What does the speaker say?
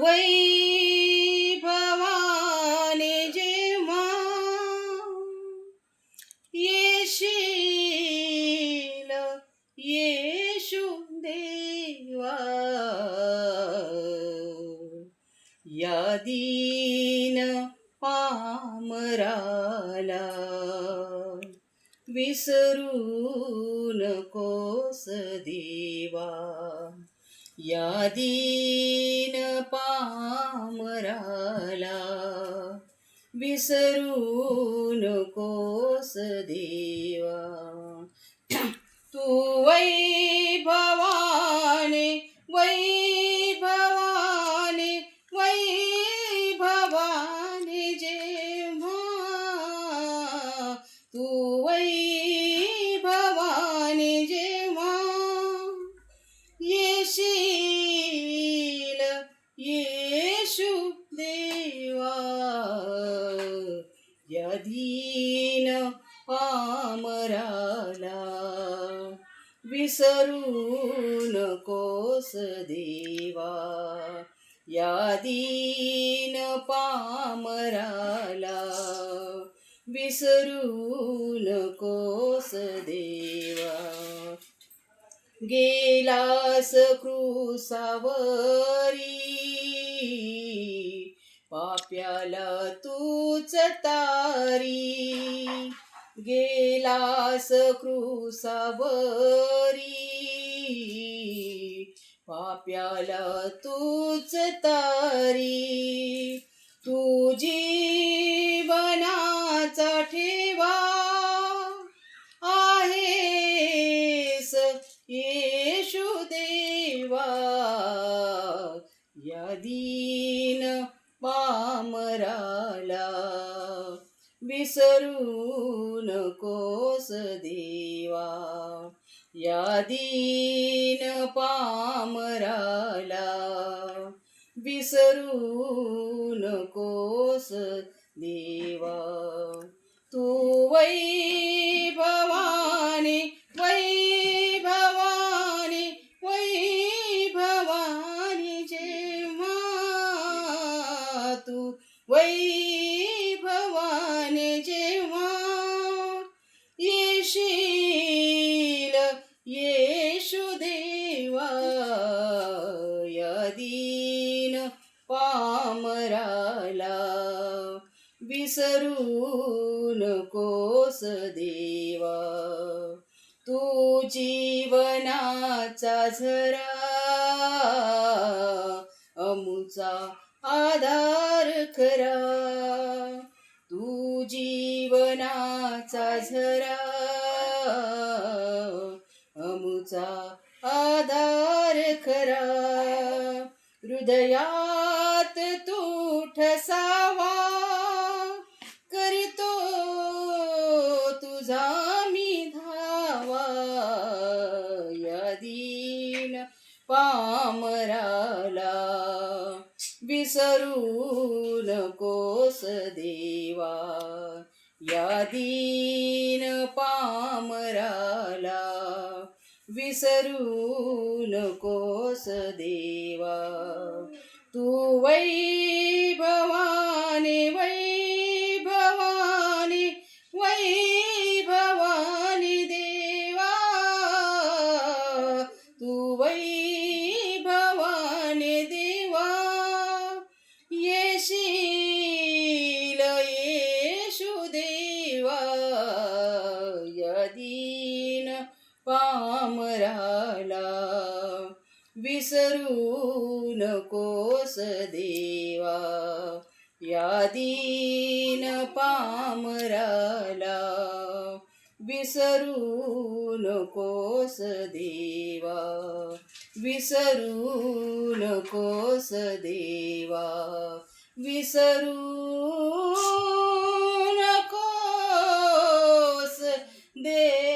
वैभवाने जेव्हा येशील येशू देवा, या दीन पामराला विसरू नकोस देवा, या दीन पामराला विसरू नकोस देवा. तू वैभवाने वैभवाने वैभवाने जेव्हा, तू वैभवाने जेव्हा येशील येशू देवा, या दीन पामराला विसरू नकोस देवा, या दीन पामराला विसरू नकोस देवा. गेलास क्रूसावरी पाप्याला तूच तारी, गेलास क्रूसावरी पाप्याला तूच तारी. तू जीवनाचा ठेवा आहेस येशू देवा, या दीन पामराला विसरू नकोस देवा, या दीन पामराला विसरू नकोस देवा. तू वैभवाने वैभवाने वैभवाने जेव्हा, तू वैभवाने जेव्हा येशील येशू देवा, या दीन पामराला विसरू नकोस देवा. तू जीवनाचा झरा अमुचा आधार खरा, तू जीवनाचा झरा अमुचा आधार खरा. हृदयात तू ठसावा करीतो तुझा मी धावा, या दीन पामराला विसरू नकोस देवा, या दीन पामराला विसरू नकोस देवा. तू वैभवाने वैभवाने वैभवाने देवा, तू वैभवाने देवा येशील येशू देवा, या दीन पामराला विसरू नकोस देवा, या दीन पामराला विसरू नकोस देवा, विसरू नकोस देवा, विसरू नकोस देवा.